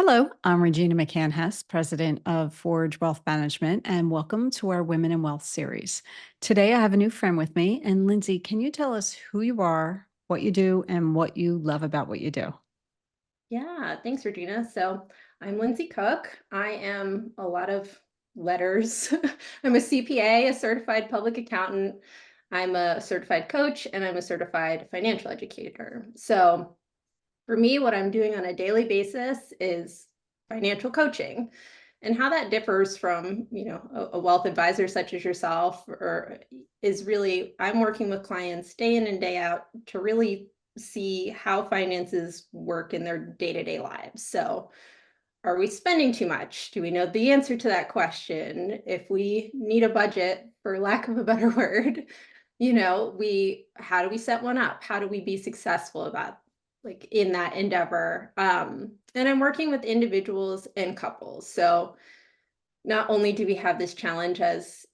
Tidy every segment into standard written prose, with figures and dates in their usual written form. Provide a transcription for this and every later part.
Hello, I'm Regina McCann Hess, president of Forge Wealth Management, and welcome to our Women in Wealth series. Today, I have a new friend with me. And Lindsay, can you tell us who you are, what you do, and what you love about what you do? Yeah, thanks, Regina. So I'm Lindsay Cook. I am a lot of letters. I'm a CPA, a certified public accountant. I'm a certified coach, and I'm a certified financial educator. So for me, what I'm doing on a daily basis is financial coaching. And how that differs from, a wealth advisor such as yourself, or is really I'm working with clients day in and day out to really see how finances work in their day-to-day lives. So, are we spending too much? Do we know the answer to that question? If we need a budget, for lack of a better word, we how do we set one up? How do we be successful about like in that endeavor? And I'm working with individuals and couples. So not only do we have this challenge as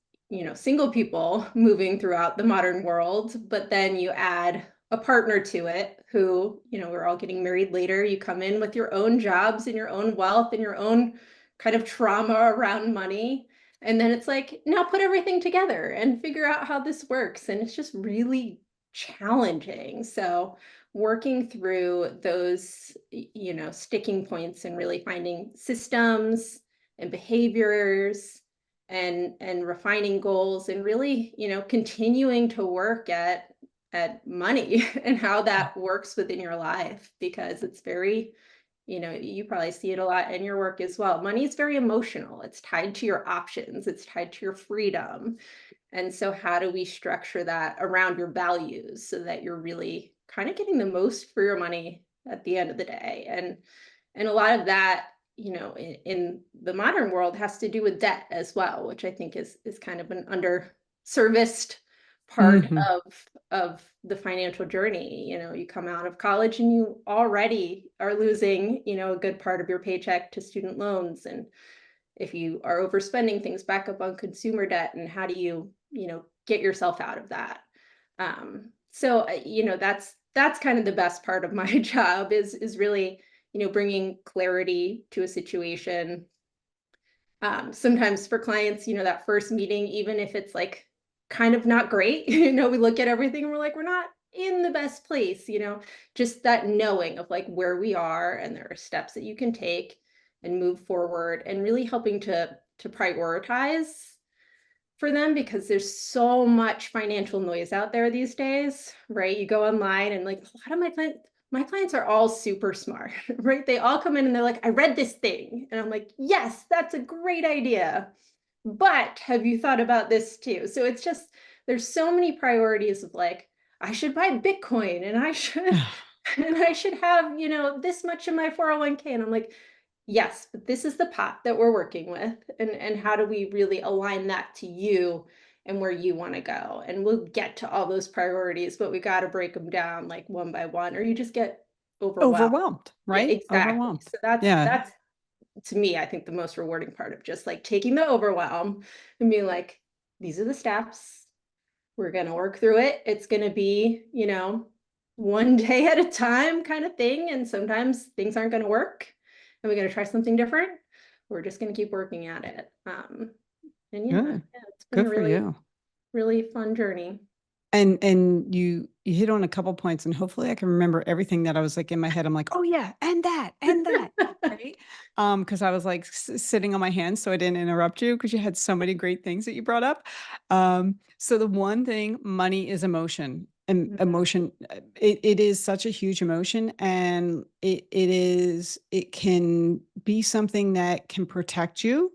single people moving throughout the modern world, but then you add a partner to it who, we're all getting married later. You come in with your own jobs and your own wealth and your own kind of trauma around money. And then it's like, now put everything together and figure out how this works. And it's just really challenging. So working through those, sticking points and really finding systems and behaviors and refining goals and really continuing to work at money and how that works within your life, because it's very, you probably see it a lot in your work as well. Money is very emotional. It's tied to your options, it's tied to your freedom. And so how do we structure that around your values so that you're really kind of getting the most for your money at the end of the day? And a lot of that, in the modern world has to do with debt as well, which I think is kind of an underserviced part Hmm. of the financial journey. You come out of college and you already are losing, a good part of your paycheck to student loans. And if you are overspending, things back up on consumer debt. And how do you, get yourself out of that? That's kind of the best part of my job is really, bringing clarity to a situation. Sometimes for clients, that first meeting, even if it's like kind of not great, we look at everything and we're like, we're not in the best place, just that knowing of like where we are and there are steps that you can take and move forward and really helping to prioritize for them, because there's so much financial noise out there these days, right? You go online and like a lot of my clients are all super smart, right? They all come in and they're like, I read this thing. And I'm like, yes, that's a great idea. But have you thought about this too? So it's just there's so many priorities of like, I should buy Bitcoin and I should and I should have, this much in my 401k. And I'm like, yes, but this is the pot that we're working with, and how do we really align that to you and where you wanna go? And we'll get to all those priorities, but we gotta break them down, like, one by one, or you just get overwhelmed. Overwhelmed, Yeah, right? exactly. Overwhelmed. So that's Yeah. that's, to me, I think the most rewarding part of just, like, taking the overwhelm and being like, "These are the steps. We're gonna work through it. It's gonna be, one day at a time kind of thing, and sometimes things aren't gonna work, and we gotta try something different. We're just gonna keep working at it." And Good. it's been Good a for really, you. really fun journey. And you hit on a couple points, and hopefully I can remember everything that I was like in my head. I'm like, oh yeah, and that, right? Because I was like sitting on my hands, so I didn't interrupt you because you had so many great things that you brought up. So the one thing, money is emotion. And Mhm. emotion, it is such a huge emotion, and it can be something that can protect you.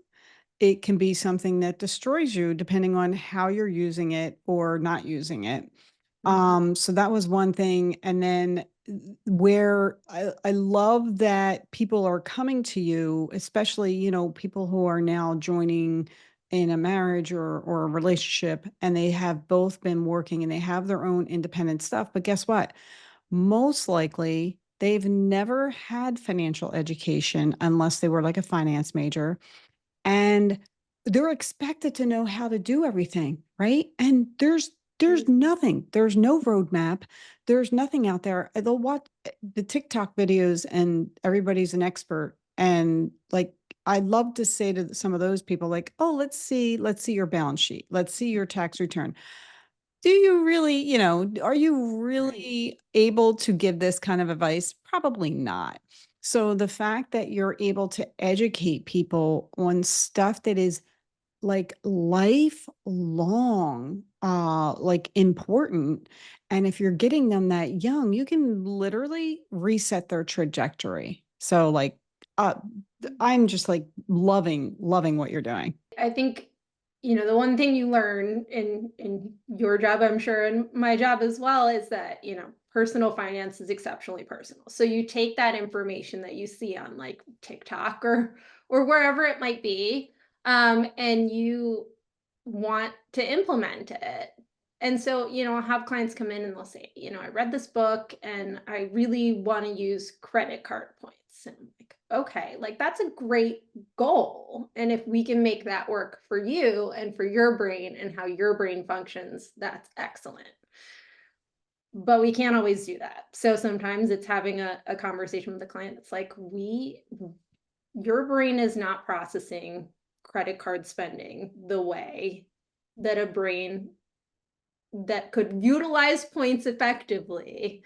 It can be something that destroys you depending on how you're using it or not using it. Mhm. So that was one thing. And then where I love that people are coming to you, especially, people who are now joining in a marriage or a relationship, and they have both been working and they have their own independent stuff. But guess what? Most likely they've never had financial education unless they were like a finance major, and they're expected to know how to do everything, right? And there's nothing. There's no roadmap. There's nothing out there. They'll watch the TikTok videos and everybody's an expert. And like, I love to say to some of those people, like, oh, let's see your balance sheet. Let's see your tax return. Do you really, are you Right. really able to give this kind of advice? Probably not. So the fact that you're able to educate people on stuff that is like lifelong, like important. And if you're getting them that young, you can literally reset their trajectory. So like, uh, I'm just like loving what you're doing. I think, the one thing you learn in your job, I'm sure, and my job as well, is that, personal finance is exceptionally personal. So you take that information that you see on like TikTok or wherever it might be, and you want to implement it. And so, I'll have clients come in and they'll say, I read this book and I really want to use credit card points. And I'm like, okay, like that's a great goal. And if we can make that work for you and for your brain and how your brain functions, that's excellent. But we can't always do that. So sometimes it's having a conversation with the client that's like, your brain is not processing credit card spending the way that a brain that could utilize points effectively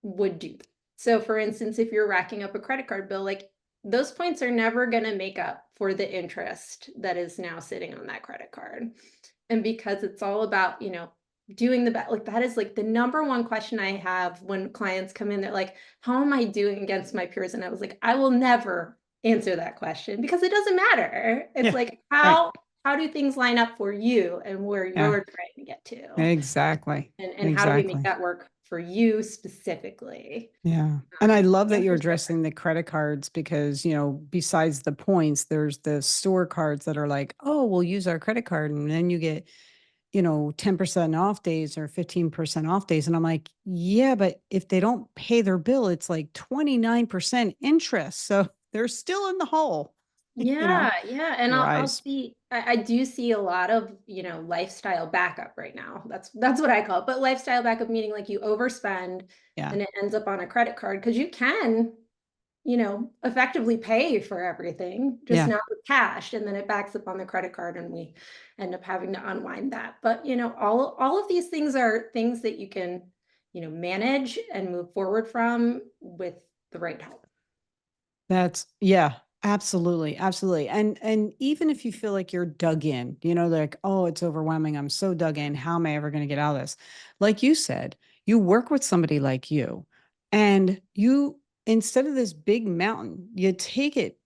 would do. So for instance, if you're racking up a credit card bill, like those points are never going to make up for the interest that is now sitting on that credit card. And because it's all about, doing the best, like that is like the number one question I have when clients come in, they're like, how am I doing against my peers? And I was like, I will never answer that question because it doesn't matter. It's Yeah. like Right. how do things line up for you and where Yeah. you're trying to get to? Exactly. And how do we make Exactly. that work for you specifically? Yeah. And I love that you're Answer's different. addressing the credit cards because, besides the points, there's the store cards that are like, oh, we'll use our credit card. And then you get, 10% off days or 15% off days. And I'm like, yeah, but if they don't pay their bill, it's like 29% interest. So they're still in the hole, Yeah, yeah, and your I'll eyes. see I do see a lot of, lifestyle backup right now. That's what I call it, but lifestyle backup meaning like you overspend Yeah. and it ends up on a credit card because you can, effectively pay for everything, just Yeah. not with cash, and then it backs up on the credit card and we end up having to unwind that. But, all of these things are things that you can, manage and move forward from with the right help. That's yeah, absolutely, absolutely. And even if you feel like you're dug in, like, oh, it's overwhelming. I'm so dug in. How am I ever going to get out of this? Like you said, you work with somebody like you, and you instead of this big mountain, you take it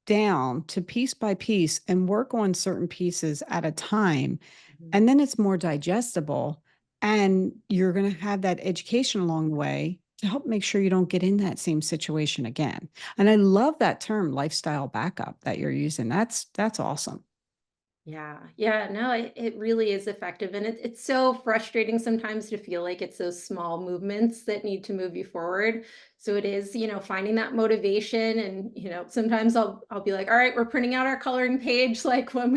down to piece by piece and work on certain pieces at a time, Mhm. and then it's more digestible, and you're going to have that education along the way to help make sure you don't get in that same situation again. And I love that term lifestyle backup that you're using. That's awesome. Yeah, yeah, no, it really is effective. And it's so frustrating sometimes to feel like it's those small movements that need to move you forward. So it is, finding that motivation. And, sometimes I'll be like, all right, we're printing out our coloring page. Like when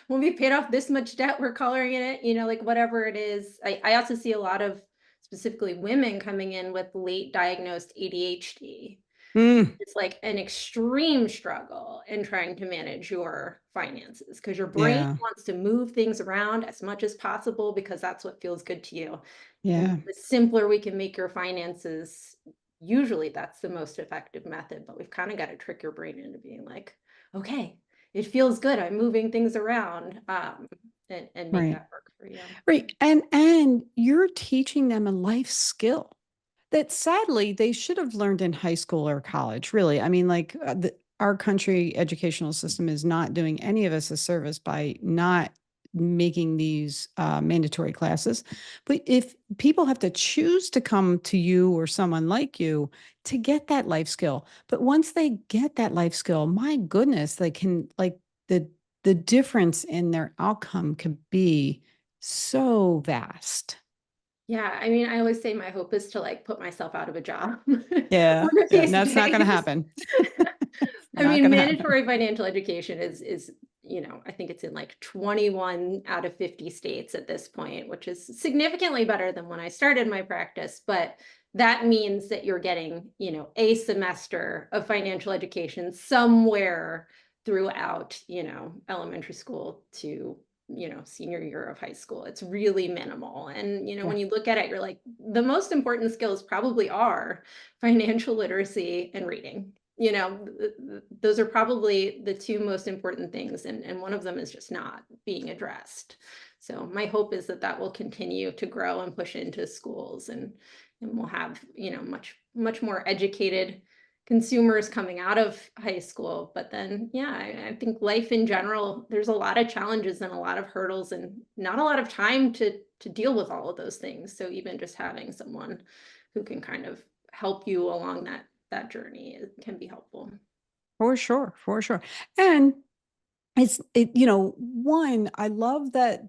we paid off this much debt, we're coloring in it, like whatever it is. I also see a lot of specifically women coming in with late diagnosed ADHD. Mm, It's like an extreme struggle in trying to manage your finances because your brain yeah. wants to move things around as much as possible because that's what feels good to you. And Yeah. the simpler we can make your finances, usually that's the most effective method. But we've kind of got to trick your brain into being like, okay, it feels good. I'm moving things around, and make Right. that work for you. Right. And you're teaching them a life skill that sadly they should have learned in high school or college, really. I mean, like our country educational system is not doing any of us a service by not making these mandatory classes. But if people have to choose to come to you or someone like you to get that life skill, but once they get that life skill, my goodness, they can like the difference in their outcome could be so vast. Yeah, I mean, I always say my hope is to like put myself out of a job Yeah, one of yeah, these that's not going to days. happen. I Not mean, going to happen. mandatory financial education is, I think it's in like 21 out of 50 states at this point, which is significantly better than when I started my practice. But that means that you're getting, a semester of financial education somewhere throughout, elementary school to, senior year of high school. It's really minimal. And, Yeah, when you look at it, you're like, the most important skills probably are financial literacy and reading. Those are probably the two most important things. And one of them is just not being addressed. So my hope is that that will continue to grow and push into schools, and we'll have, much more educated consumers coming out of high school. But then, yeah, I think life in general, there's a lot of challenges and a lot of hurdles and not a lot of time to deal with all of those things. So even just having someone who can kind of help you along that journey can be helpful. for sure, for sure. And one, I love that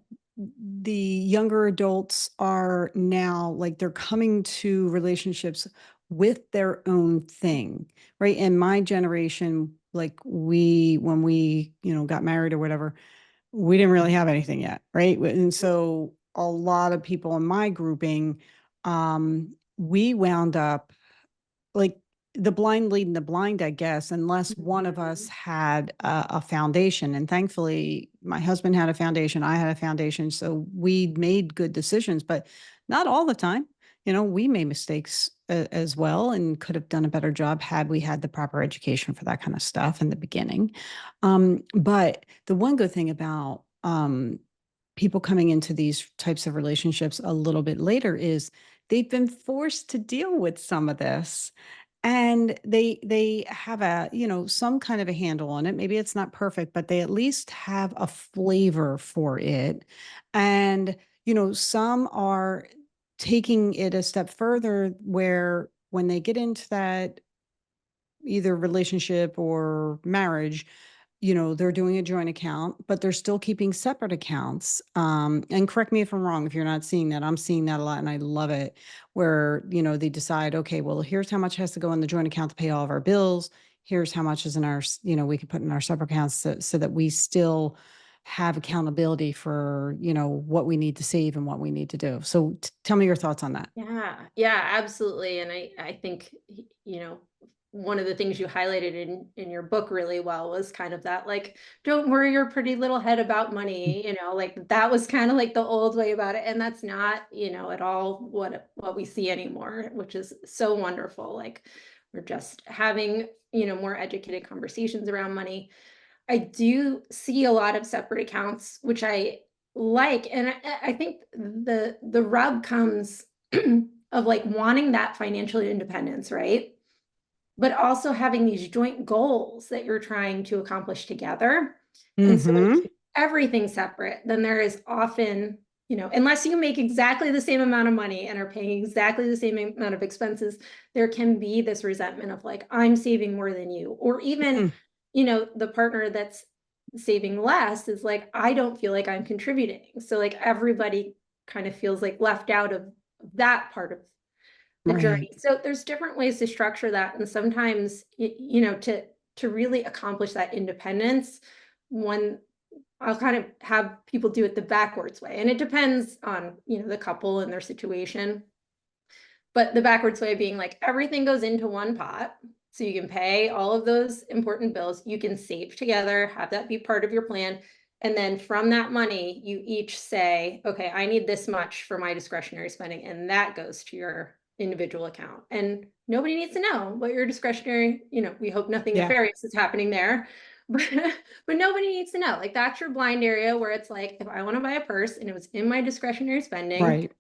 the younger adults are now like they're coming to relationships with their own thing, right? In my generation, like when we, got married or whatever, we didn't really have anything yet, right? And so a lot of people in my grouping, we wound up like the blind leading the blind, I guess, unless one of us Mhm. had a foundation. And thankfully, my husband had a foundation, I had a foundation. So we made good decisions, but not all the time. We made mistakes as well and could have done a better job had we had the proper education for that kind of stuff in the beginning. But the one good thing about people coming into these types of relationships a little bit later is they've been forced to deal with some of this, and they have a some kind of a handle on it. Maybe it's not perfect, but they at least have a flavor for it. And some are taking it a step further, where when they get into that either relationship or marriage, they're doing a joint account, but they're still keeping separate accounts. And correct me if I'm wrong, if you're not seeing that, I'm seeing that a lot and I love it, where, they decide, okay, well, here's how much has to go in the joint account to pay all of our bills. Here's how much is in our, we can put in our separate accounts so that we still have accountability for, what we need to save and what we need to do. So tell me your thoughts on that. Yeah, yeah, absolutely. And I think, one of the things you highlighted in your book really well was kind of that, like, don't worry your pretty little head about money, like that was kind of like the old way about it. And that's not, at all what we see anymore, which is so wonderful. Like we're just having, more educated conversations around money. I do see a lot of separate accounts, which I like, and I think the rub comes of like wanting that financial independence, right? But also having these joint goals that you're trying to accomplish together. And so when you Mm-hmm. keep everything separate, then there is often, unless you make exactly the same amount of money and are paying exactly the same amount of expenses, there can be this resentment of like, I'm saving more than you. Or even, the partner that's saving less is like, I don't feel like I'm contributing. So like everybody kind of feels like left out of that part of the journey. Right. So there's different ways to structure that, and sometimes to really accomplish that independence, one I'll kind of have people do it the backwards way, and it depends on the couple and their situation. But the backwards way being like everything goes into one pot, so you can pay all of those important bills. You can save together, have that be part of your plan. And then from that money, you each say, okay, I need this much for my discretionary spending. And that goes to your individual account. And nobody needs to know what your discretionary, we hope nothing Yeah. nefarious is happening there. But, but nobody needs to know. Like that's your blind area where it's like, if I want to buy a purse and it was in my discretionary spending, Right.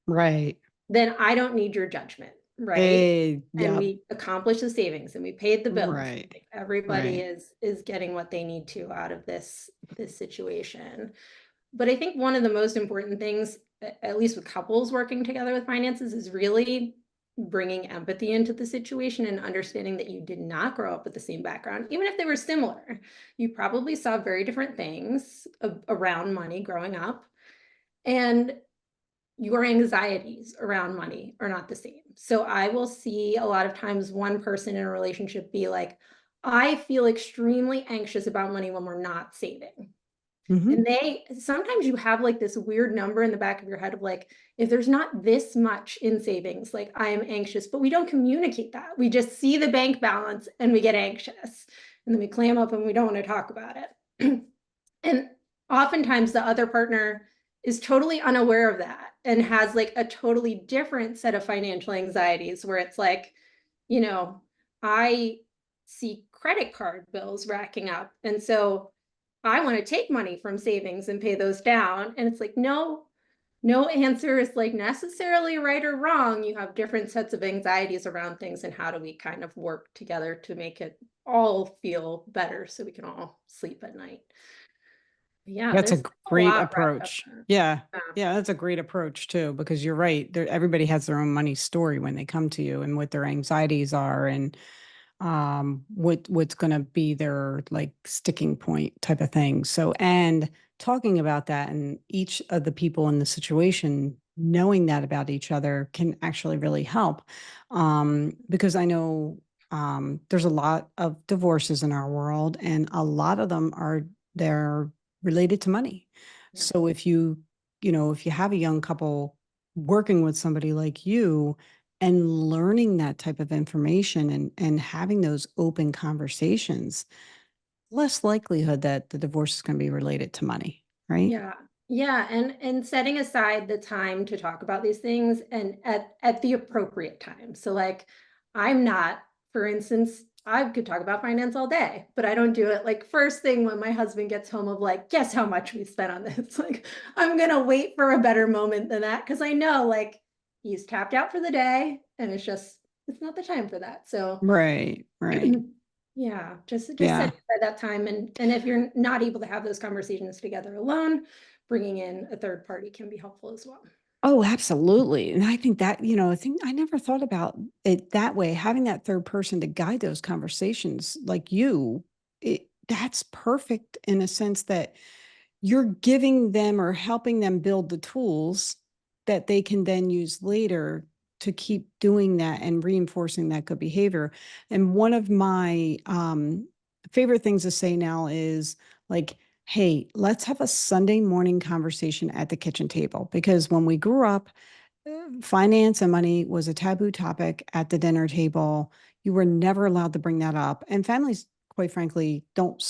Right. then I don't need your judgment, right? And Yeah. we accomplished the savings and we paid the bills. Right. Like everybody Right. is getting what they need to out of this situation. But I think one of the most important things, at least with couples working together with finances, is really bringing empathy into the situation and understanding that you did not grow up with the same background, even if they were similar. You probably saw very different things around money growing up. And your anxieties around money are not the same. So I will see a lot of times one person in a relationship be like, I feel extremely anxious about money when we're not saving. Mhm. And sometimes you have like this weird number in the back of your head of like, if there's not this much in savings, like I am anxious, but we don't communicate that. We just see the bank balance and we get anxious. And then we clam up and we don't want to talk about it. And oftentimes the other partner is totally unaware of that and has like a totally different set of financial anxieties where it's like, you know, I see credit card bills racking up. And so I want to take money from savings and pay those down. And it's like, no, no answer is like necessarily right or wrong. You have different sets of anxieties around things. And how do we kind of work together to make it all feel better so we can all sleep at night? Yeah, That's there's a a great lot wrapped up approach. in Yeah. that. Yeah, that's a great approach too, because you're right. Everybody has their own money story when they come to you and what their anxieties are and what's going to be their like sticking point type of thing. So, and talking about that and each of the people in the situation knowing that about each other can actually really help. Because I know there's a lot of divorces in our world, and a lot of them are they're related to money. Yeah. So if you have a young couple working with somebody like you and learning that type of information and having those open conversations, less likelihood that the divorce is going to be related to money, right? Yeah. Yeah, and setting aside the time to talk about these things and at the appropriate time. So like I'm not, for instance, I could talk about finance all day, but I don't do it like first thing when my husband gets home of like, guess how much we spent on this? Like I'm gonna wait for a better moment than that because I know like he's tapped out for the day and it's not the time for that. So Right, right. yeah, just Yeah. setting aside that time, and if you're not able to have those conversations together alone, bringing in a third party can be helpful as well. Oh, absolutely. And I think that, I think I never thought about it that way. Having that third person to guide those conversations like that's perfect in a sense that you're giving them or helping them build the tools that they can then use later to keep doing that and reinforcing that good behavior. And one of my favorite things to say now is like, hey, let's have a Sunday morning conversation at the kitchen table. Because when we grew up, finance and money was a taboo topic at the dinner table. You were never allowed to bring that up. And families, quite frankly, don't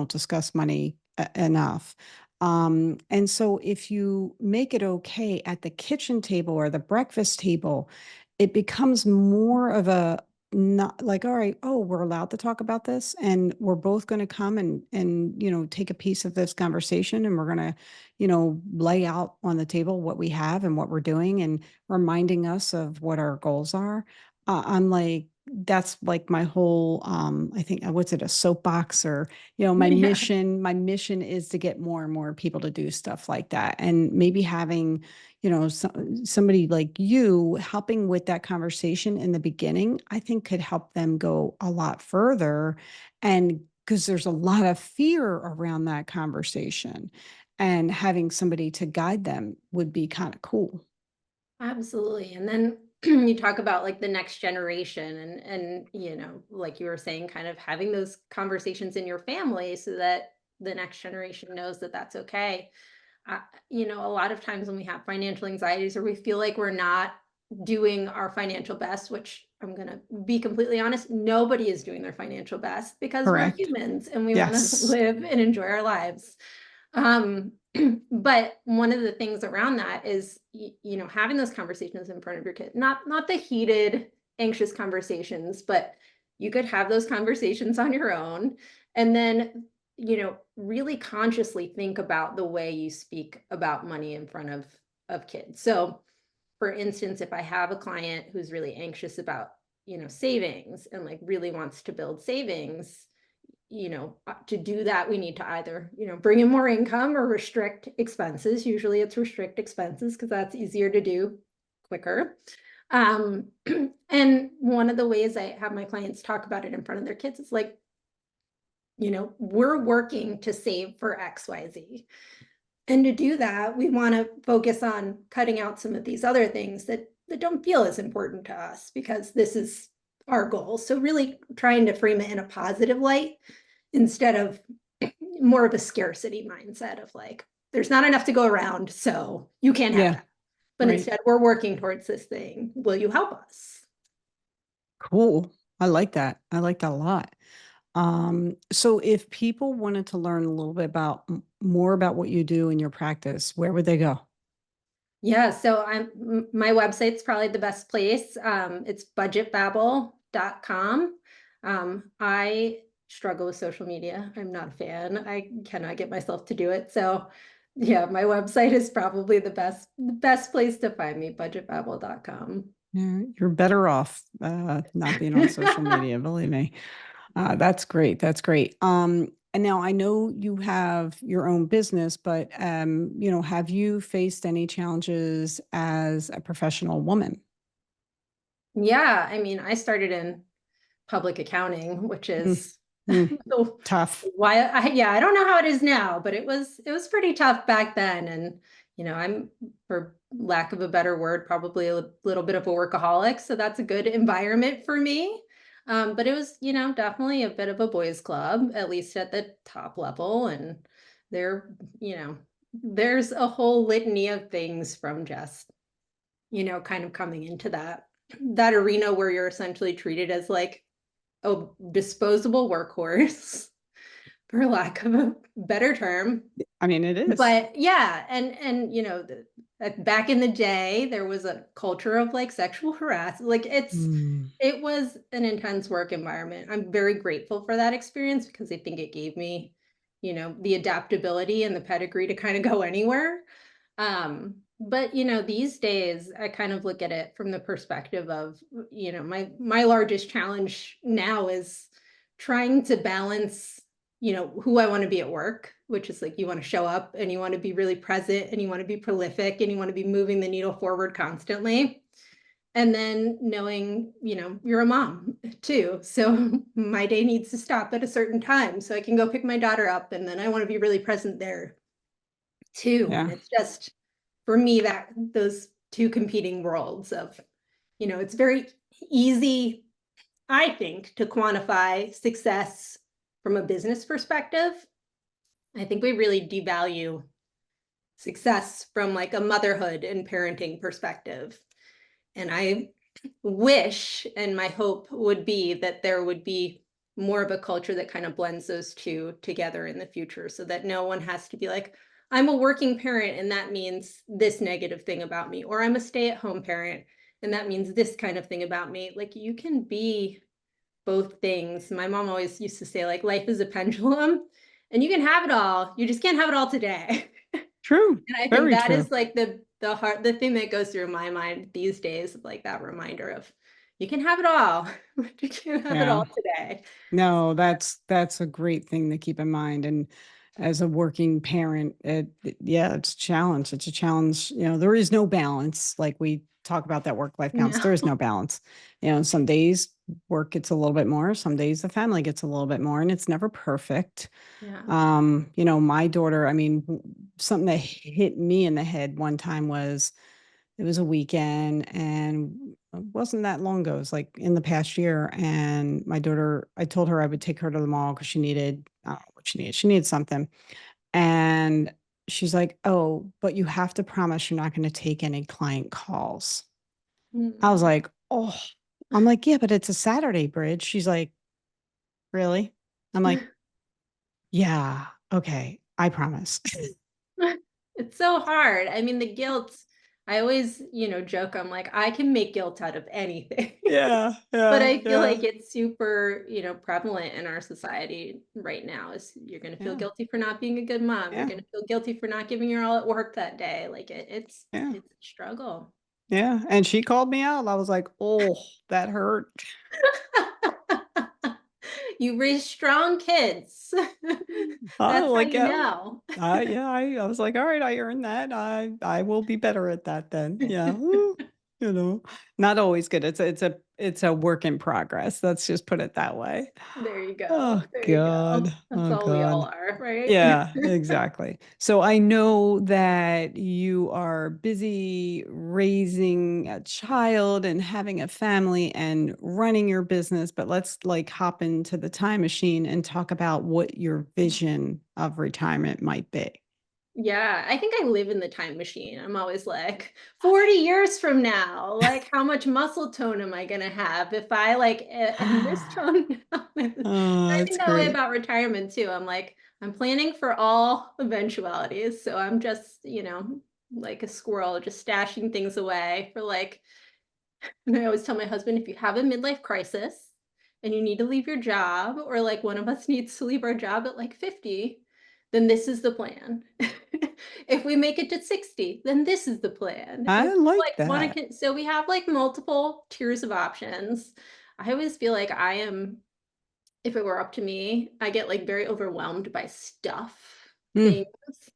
discuss money enough. And so if you make it okay at the kitchen table or the breakfast table, it becomes more of a not like, all right, oh, we're allowed to talk about this and we're both going to come and take a piece of this conversation and we're going to lay out on the table what we have and what we're doing and reminding us of what our goals are. I'm like, that's like my whole, I think, what's it, a soapbox or, Yeah. my mission is to get more and more people to do stuff like that. And maybe having, somebody like you helping with that conversation in the beginning, I think could help them go a lot further. And because there's a lot of fear around that conversation and having somebody to guide them would be kind of cool. Absolutely. And then you talk about like the next generation and like you were saying, kind of having those conversations in your family so that the next generation knows that that's okay. uh, a lot of times when we have financial anxieties or we feel like we're not doing our financial best, which I'm going to be completely honest, nobody is doing their financial best because we're Correct. humans and we want to Yes. live and enjoy our lives. Um, but one of the things around that is, having those conversations in front of your kid, not the heated, anxious conversations, but you could have those conversations on your own. And then really consciously think about the way you speak about money in front of kids. So, for instance, if I have a client who's really anxious about, savings and like really wants to build savings, to do that, we need to either, bring in more income or restrict expenses. Usually it's restrict expenses because that's easier to do quicker. Um, and one of the ways I have my clients talk about it in front of their kids is like, we're working to save for XYZ. And to do that, we want to focus on cutting out some of these other things that don't feel as important to us because this is our goal. So really trying to frame it in a positive light instead of, more of a scarcity mindset of like, there's not enough to go around, so you can't have Yeah. that. But Right. instead, we're working towards this thing. Will you help us? Cool. I like that. I like that a lot. So if people wanted to learn a little bit about more about what you do in your practice, where would they go? Yeah, so my website's probably the best place. It's budgetbabble.com. I struggle with social media. I'm not a fan. I cannot get myself to do it. So yeah, my website is probably the best place to find me, budgetbabble.com. You're better off not being on social media, believe me. That's great. That's great. And now I know you have your own business, but have you faced any challenges as a professional woman? Yeah, I mean, I started in public accounting, which Mm, is mm, tough. why yeah, I don't know how it is now, but it was pretty tough back then. And I'm, for lack of a better word, probably a little bit of a workaholic, so that's a good environment for me. But it was, definitely a bit of a boys club, at least at the top level. And there, you know, there's a whole litany of things from just, kind of coming into that arena where you're essentially treated as like a disposable workhorse, for lack of a better term. I mean, it is. But yeah, and back in the day, there was a culture of like sexual harassment. Like Mm, it was an intense work environment. I'm very grateful for that experience because I think it gave me, the adaptability and the pedigree to kind of go anywhere. But these days I kind of look at it from the perspective of, my largest challenge now is trying to balance, who I want to be at work, which is like you want to show up and you want to be really present and you want to be prolific and you want to be moving the needle forward constantly. And then knowing, you're a mom too. So my day needs to stop at a certain time so I can go pick my daughter up. And then I want to be really present there too. And yeah. it's just for me that those two competing worlds of, it's very easy, I think, to quantify success from a business perspective. I think we really devalue success from like a motherhood and parenting perspective. And I wish, and my hope would be that there would be more of a culture that kind of blends those two together in the future so that no one has to be like, I'm a working parent and that means this negative thing about me, or I'm a stay at home parent and that means this kind of thing about me. Like you can be both things. My mom always used to say, like, life is a pendulum and you can have it all. You just can't have it all today. True. And I think Very that true. is like the thing that goes through my mind these days, like that reminder of you can have it all, but you can't have it Yeah. all today. No, that's a great thing to keep in mind. And as a working parent, yeah, it's a challenge. It's a challenge. There is no balance. Like we talk about that work-life balance. There is No. no balance. Some days work gets a little bit more, some days the family gets a little bit more, and it's never perfect. Yeah. My daughter, I mean, something that hit me in the head one time was it was a weekend and it wasn't that long ago. It was like in the past year. And my daughter, I told her I would take her to the mall because she needed, I don't know what she needed. She needed something. And she's like, "Oh, but you have to promise you're not going to take any client calls." I was Mm. like, "Oh," I'm like, "Yeah, but it's a Saturday, Bridge." She's like, "Really?" I'm like, "Yeah, okay, I promise." It's so hard. I mean, the guilt, I always, joke, I'm like, I can make guilt out of anything. Yeah, But yeah, I feel yeah, like it's super, prevalent in our society right now is you're gonna feel yeah, guilty for not being a good mom. You're yeah, gonna feel guilty for not giving your all at work that day. Like yeah. it's a struggle. Yeah, and she called me out. I was like, "Oh, that hurt." You raise strong kids. I That's how like, you yeah, know. yeah, I was like, "All right, I earned that. I will be better at that then." Yeah. Woo. you know, not always good. It's a work in progress. Let's just put it that way. There you go. Oh There you go. God. That's Oh all we all God. are, right? Yeah, exactly. So I know that you are busy raising a child and having a family and running your business, but let's like hop into the time machine and talk about what your vision of retirement might be. Yeah, I think I live in the time machine. I'm always like, 40 years from now, like how much muscle tone am I gonna have if I like am this tone now? Oh, I that's think that way great. about retirement too. I'm like, I'm planning for all eventualities. So I'm just, like a squirrel, just stashing things away for like, and I always tell my husband, if you have a midlife crisis and you need to leave your job, or like one of us needs to leave our job at like 50, then this is the plan. If we make it to 60, then this is the plan. If I like like want that. to, so we have like multiple tiers of options. I always feel like I am, if it were up to me, I get like very overwhelmed by stuff, things. Mm,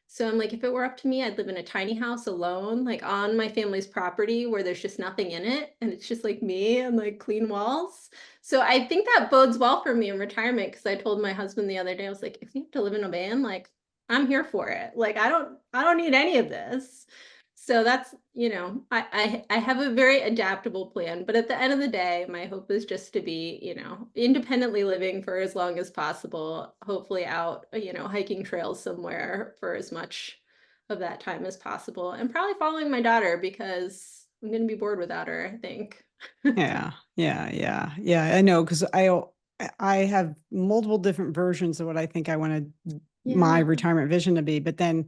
So I'm like, if it were up to me, I'd live in a tiny house alone, like on my family's property where there's just nothing in it. And it's just like me and like clean walls. So I think that bodes well for me in retirement because I told my husband the other day, I was like, if you have to live in a van, like I'm here for it. Like I don't need any of this. So that's, I have a very adaptable plan, but at the end of the day, my hope is just to be, independently living for as long as possible, hopefully out, hiking trails somewhere for as much of that time as possible, and probably following my daughter because I'm going to be bored without her, I think. yeah, yeah, yeah, yeah. I know because I have multiple different versions of what I think I wanted my Yeah, retirement vision to be, but then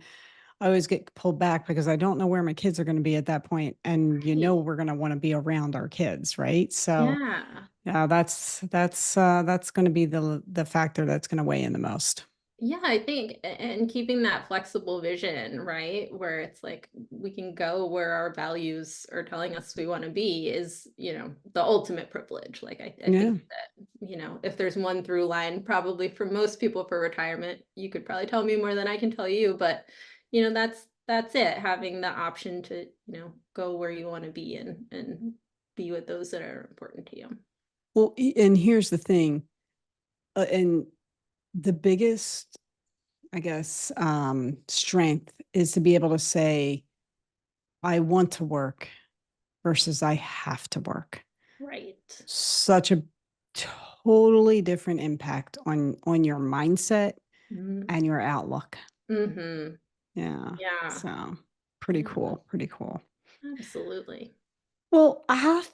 I always get pulled back because I don't know where my kids are going to be at that point, and right. we're going to want to be around our kids, right? So Yeah. yeah, that's going to be the factor that's going to weigh in the most. Yeah, I think, and keeping that flexible vision, right? Where it's like we can go where our values are telling us we want to be is, the ultimate privilege. Like I Yeah, think that, if there's one through line, probably for most people for retirement, you could probably tell me more than I can tell you, but that's it, having the option to, go where you want to be and be with those that are important to you. well, and here's the thing, and the biggest, I guess, strength is to be able to say, I want to work versus I have to work. Right. Such a totally different impact on your mindset and your outlook. Mm-hmm. Yeah. Yeah. So pretty Yeah. cool. Pretty cool. Absolutely. Well,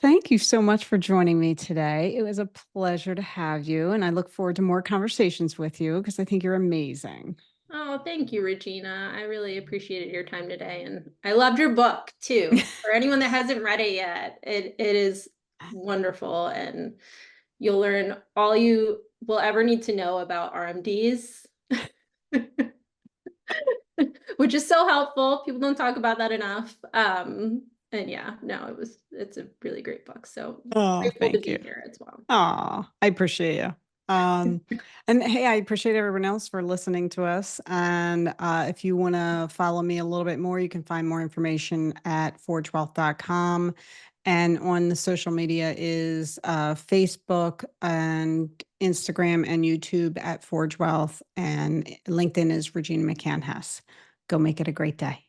thank you so much for joining me today. It was a pleasure to have you, and I look forward to more conversations with you because I think you're amazing. Oh, thank you, Regina. I really appreciated your time today. And I loved your book too. For anyone that hasn't read it yet, it is wonderful. And you'll learn all you will ever need to know about RMDs, which is so helpful. People don't talk about that enough. And yeah, no, it's a really great book. So Oh, grateful to thank you. be here as well. Oh, I appreciate you. Um, and hey, I appreciate everyone else for listening to us. And if you want to follow me a little bit more, you can find more information at forgewealth.com. And on the social media is Facebook and Instagram and YouTube at Forge Wealth. And LinkedIn is Regina McCann Hess. Go make it a great day.